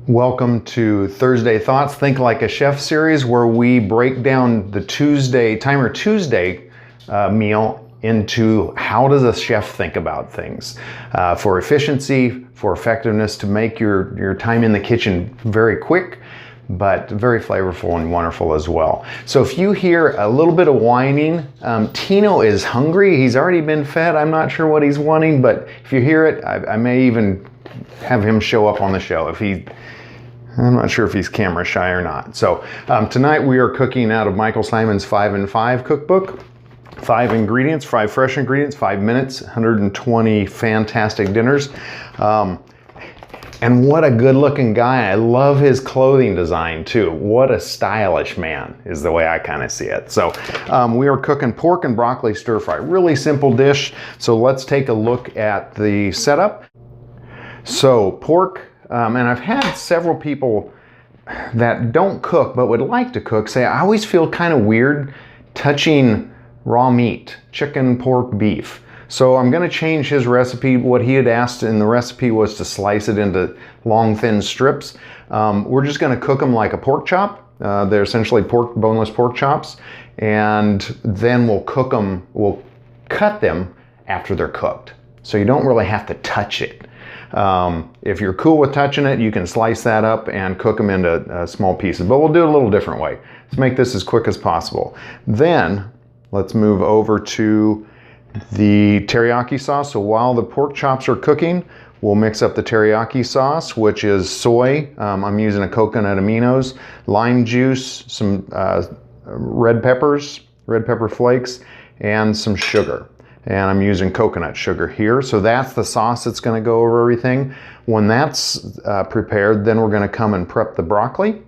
Welcome to Thursday Thoughts, Think Like a Chef series, where we break down the Timer Tuesday meal into how does a chef think about things for efficiency, for effectiveness, to make your time in the kitchen very quick, but very flavorful and wonderful as well. So if you hear a little bit of whining, Tino is hungry. He's already been fed. I'm not sure what he's wanting, but if you hear it, I may even have him show up on the show. I'm not sure if he's camera shy or not. So tonight we are cooking out of Michael Simon's 5 and 5 cookbook. 5 ingredients, 5 fresh ingredients, 5 minutes, 120 fantastic dinners. And what a good looking guy. I love his clothing design too. What a stylish man is the way I kind of see it. So we are cooking pork and broccoli stir fry. Really simple dish. So let's take a look at the setup. So pork, and I've had several people that don't cook but would like to cook say, I always feel kind of weird touching raw meat, chicken, pork, beef. So I'm going to change his recipe. What he had asked in the recipe was to slice it into long, thin strips. We're just going to cook them like a pork chop. They're essentially boneless pork chops. And then we'll cut them after they're cooked. So you don't really have to touch it. If you're cool with touching it, you can slice that up and cook them into small pieces, but we'll do it a little different way. Let's make this as quick as possible. Then let's move over to the teriyaki sauce. So while the pork chops are cooking, we'll mix up the teriyaki sauce, which is soy. I'm using a coconut aminos, lime juice, some red pepper flakes, and some sugar. And I'm using coconut sugar here. So that's the sauce that's going to go over everything. When that's prepared, then we're going to come and prep the broccoli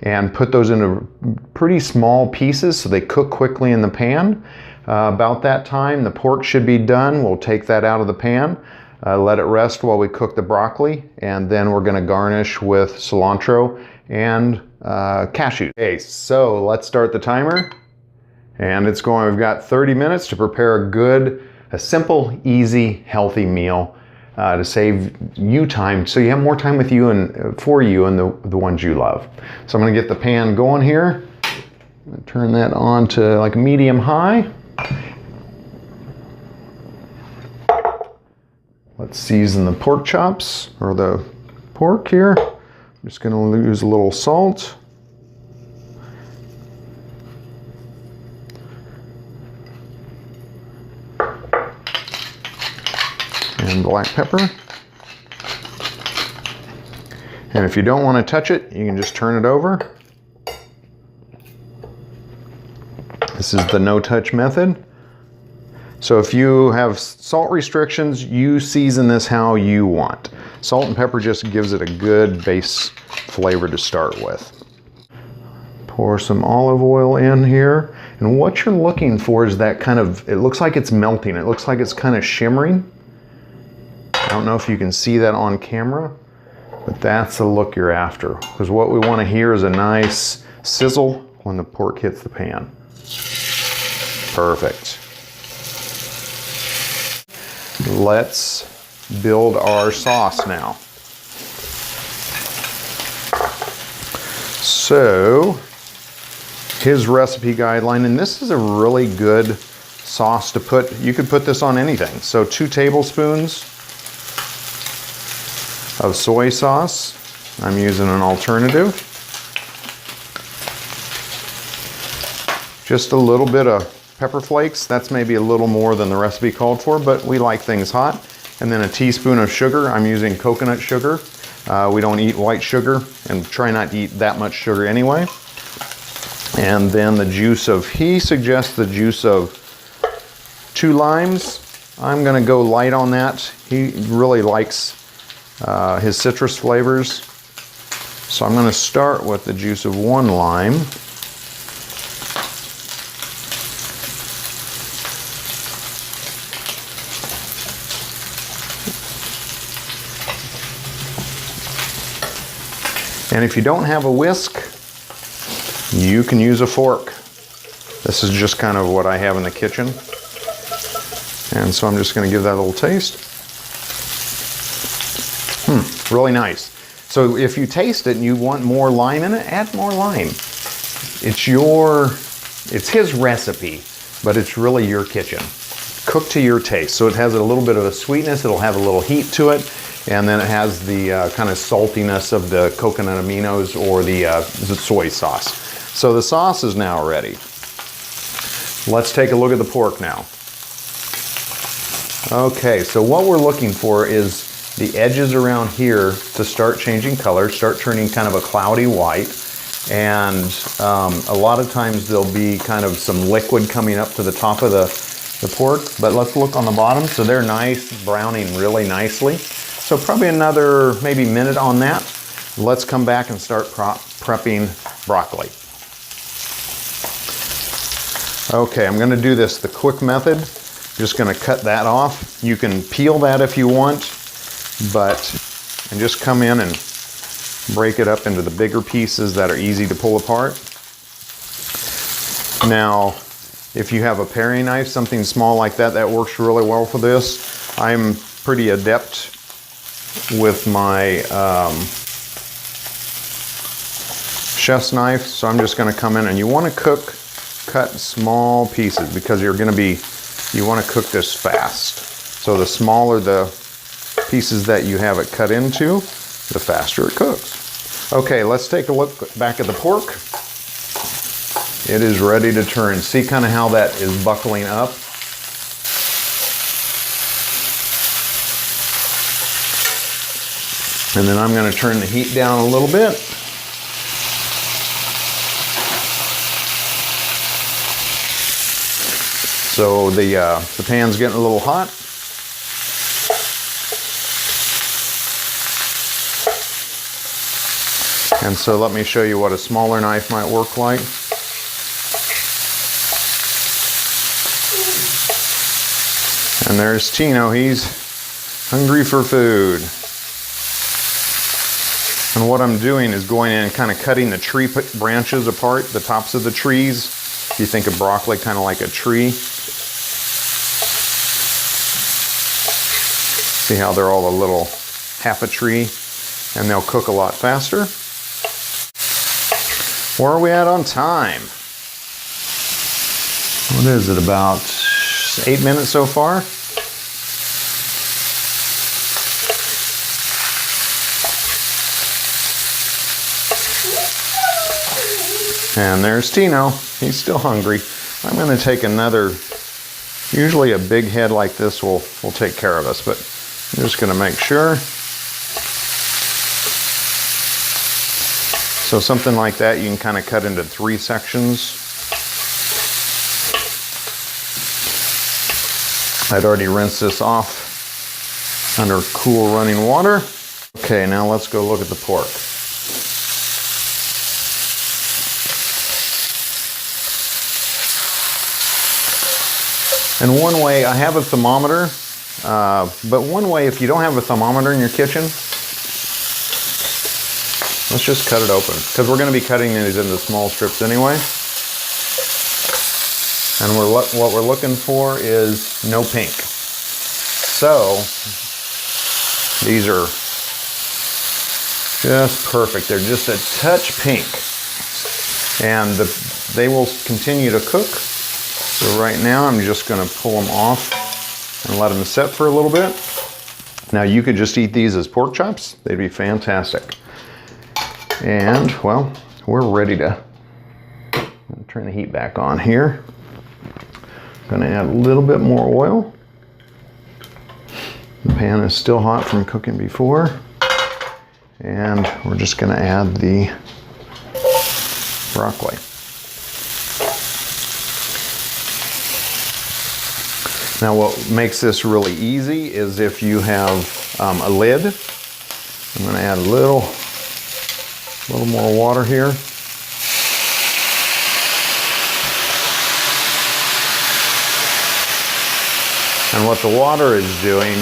and put those into pretty small pieces so they cook quickly in the pan. About that time, the pork should be done. We'll take that out of the pan, let it rest while we cook the broccoli, and then we're going to garnish with cilantro and cashew. Okay, so let's start the timer. And it's going, we've got 30 minutes to prepare a simple, easy, healthy meal to save you time, so you have more time with you and for you and the ones you love. So I'm going to get the pan going here. I'm going to turn that on to like medium high. Let's season the pork chops, or the pork here. I'm just going to use a little salt. And black pepper. And if you don't want to touch it, you can just turn it over. This is the no-touch method. So if you have salt restrictions, you season this how you want. Salt and pepper just gives it a good base flavor to start with. Pour some olive oil in here. And what you're looking for is that kind of, it looks like it's melting. It looks like it's kind of shimmering. I don't know if you can see that on camera, but that's the look you're after. Because what we want to hear is a nice sizzle when the pork hits the pan. Perfect. Let's build our sauce now. So, his recipe guideline, and this is a really good sauce to put, you could put this on anything. So 2 tablespoons of soy sauce. I'm using an alternative. Just a little bit of pepper flakes. That's maybe a little more than the recipe called for, but we like things hot. And then a teaspoon of sugar. I'm using coconut sugar. We don't eat white sugar and try not to eat that much sugar anyway. And then the juice of, he suggests the juice of 2 limes. I'm gonna go light on that. He really likes his citrus flavors. So I'm going to start with the juice of 1 lime. And if you don't have a whisk, you can use a fork. This is just kind of what I have in the kitchen. And so I'm just going to give that a little taste. Really nice. So if you taste it and you want more lime in it, add more lime. It's his recipe, but it's really your kitchen. Cook to your taste. So it has a little bit of a sweetness, it'll have a little heat to it, and then it has the kind of saltiness of the coconut aminos or the soy sauce. So the sauce is now ready. Let's take a look at the pork now. Okay, so what we're looking for is the edges around here to start changing color, start turning kind of a cloudy white. And a lot of times there'll be kind of some liquid coming up to the top of the pork. But let's look on the bottom. So they're nice, browning really nicely. So probably another maybe minute on that. Let's come back and start prepping broccoli. Okay, I'm gonna do this the quick method. Just gonna cut that off. You can peel that if you want, and just come in and break it up into the bigger pieces that are easy to pull apart. Now, if you have a paring knife, something small like that, that works really well for this. I'm pretty adept with my chef's knife, so I'm just gonna come in, and you wanna cut small pieces because you wanna cook this fast. So the smaller the pieces that you have it cut into, the faster it cooks. Okay, let's take a look back at the pork. It is ready to turn. See kind of how that is buckling up. And then I'm going to turn the heat down a little bit. So the pan's getting a little hot. And so let me show you what a smaller knife might work like. And there's Tino, he's hungry for food. And what I'm doing is going in and kind of cutting the tree branches apart, the tops of the trees. If you think of broccoli kind of like a tree. See how they're all a little half a tree, and they'll cook a lot faster. Where are we at on time? What is it, about 8 minutes so far? And there's Tino, he's still hungry. I'm gonna take another, usually a big head like this will take care of us, but I'm just gonna make sure. So something like that you can kind of cut into 3 sections. I'd already rinsed this off under cool running water. Okay, now let's go look at the pork. And one way, I have a thermometer, but one way, if you don't have a thermometer in your kitchen, let's just cut it open, because we're going to be cutting these into small strips anyway. And what we're looking for is no pink. So these are just perfect. They're just a touch pink, and they will continue to cook. So right now I'm just going to pull them off and let them set for a little bit. Now you could just eat these as pork chops. They'd be fantastic. And well, we're ready to turn the heat back on here. Gonna add a little bit more oil. The pan is still hot from cooking before. And we're just gonna add the broccoli. Now what makes this really easy is if you have a lid. I'm gonna add a little more water here. And what the water is doing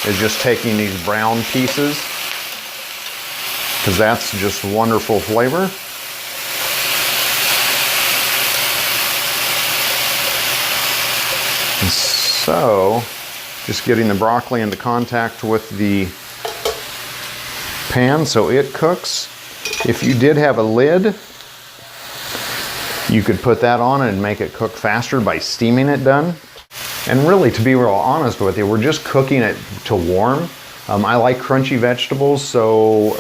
is just taking these brown pieces, because that's just wonderful flavor. And so, just getting the broccoli into contact with the pan so it cooks. If you did have a lid, you could put that on and make it cook faster by steaming it done. And really, to be real honest with you, we're just cooking it to warm. I like crunchy vegetables, so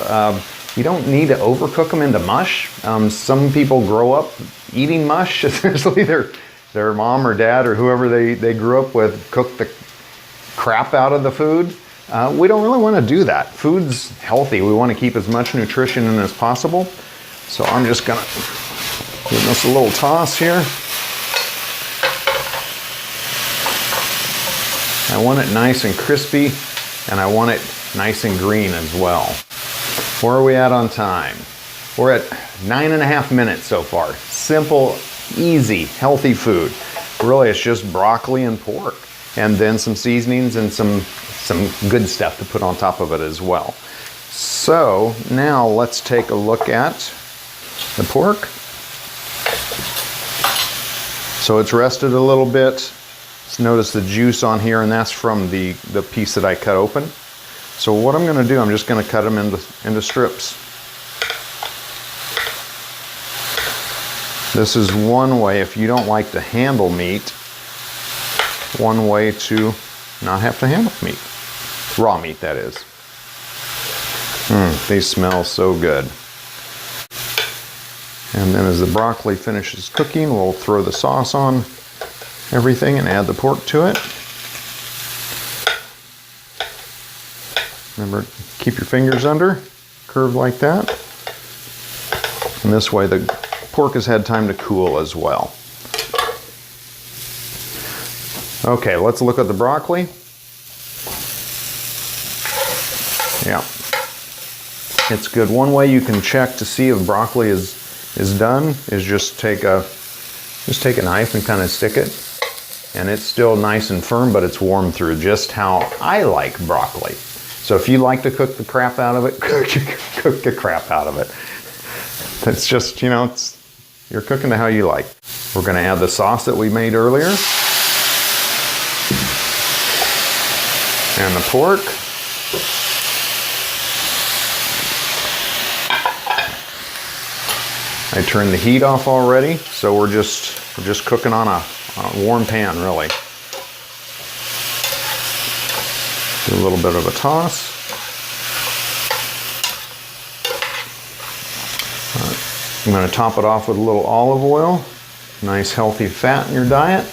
you don't need to overcook them into mush. Some people grow up eating mush, especially their mom or dad or whoever they grew up with cooked the crap out of the food. We don't really want to do that. Food's healthy. We want to keep as much nutrition in as possible. So I'm just gonna give this a little toss here. I want it nice and crispy, and I want it nice and green as well. Where are we at on time? We're at 9.5 minutes so far. Simple, easy, healthy food. Really, it's just broccoli and pork, and then some seasonings and some good stuff to put on top of it as well. So now let's take a look at the pork. So it's rested a little bit. Notice the juice on here, and that's from the piece that I cut open. So what I'm going to do, I'm just going to cut them into strips. This is one way, if you don't like to handle meat, one way to not have to handle meat. Raw meat, that is. They smell so good. And then as the broccoli finishes cooking, we'll throw the sauce on everything and add the pork to it. Remember, keep your fingers under, curved like that. And this way the pork has had time to cool as well. Okay, let's look at the broccoli. Yeah, it's good. One way you can check to see if broccoli is done is just take a knife and kind of stick it. And it's still nice and firm, but it's warm through, just how I like broccoli. So if you like to cook the crap out of it, cook the crap out of it. It's just, you're cooking to how you like. We're gonna add the sauce that we made earlier. And the pork. I turned the heat off already, so we're just cooking on a warm pan, really. Do a little bit of a toss. I'm going to top it off with a little olive oil. Nice healthy fat in your diet.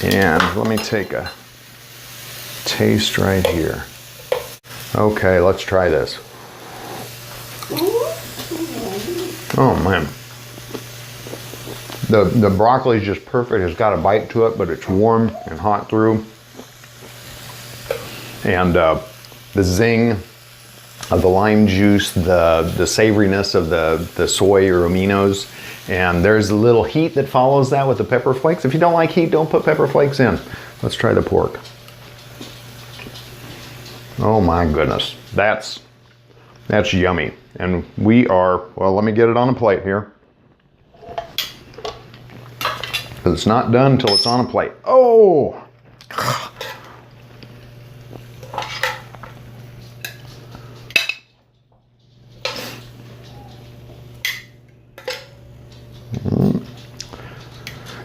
And let me take a taste right here. Okay, let's try this. Oh man. The broccoli is just perfect. It's got a bite to it, but it's warm and hot through. And the zing of the lime juice, the savoriness of the soy or aminos, and there's a little heat that follows that with the pepper flakes. If you don't like heat, don't put pepper flakes in. Let's try the pork. Oh my goodness, that's yummy. And we are, well, let me get it on a plate here. It's not done until it's on a plate. Oh!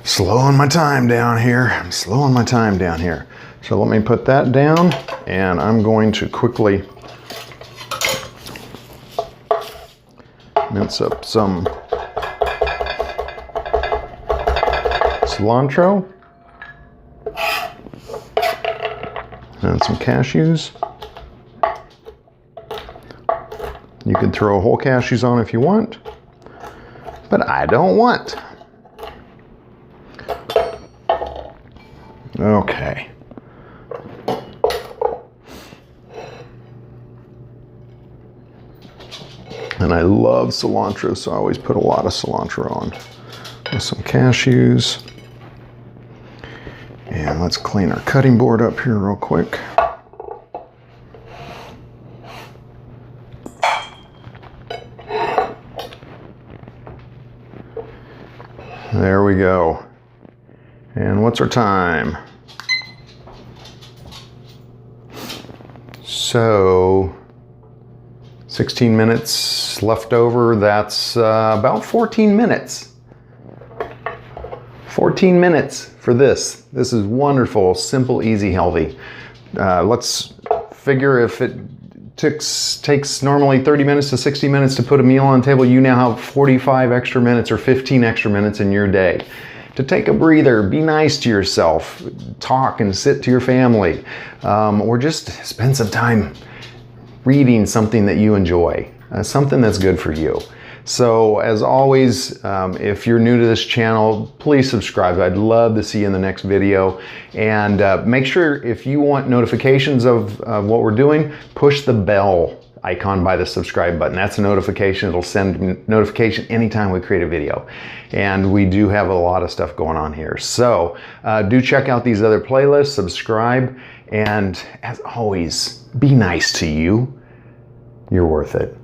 Slowing my time down here. I'm slowing my time down here. So let me put that down, and I'm going to quickly mince up some cilantro and some cashews. You can throw whole cashews on if you want, but I don't want. Okay. And I love cilantro, so I always put a lot of cilantro on. With some cashews. And let's clean our cutting board up here real quick. There we go. And what's our time? So 16 minutes left over. That's about 14 minutes. 14 minutes for this. This is wonderful, simple, easy, healthy. Let's figure if it takes normally 30 minutes to 60 minutes to put a meal on the table, you now have 45 extra minutes or 15 extra minutes in your day to take a breather, be nice to yourself, talk and sit to your family, or just spend some time reading something that you enjoy, something that's good for you. So as always, if you're new to this channel, please subscribe. I'd love to see you in the next video. And make sure if you want notifications of what we're doing, push the bell icon by the subscribe button. That's a notification. It'll send notification anytime we create a video. And we do have a lot of stuff going on here. So do check out these other playlists, subscribe, and as always, be nice to you. You're worth it.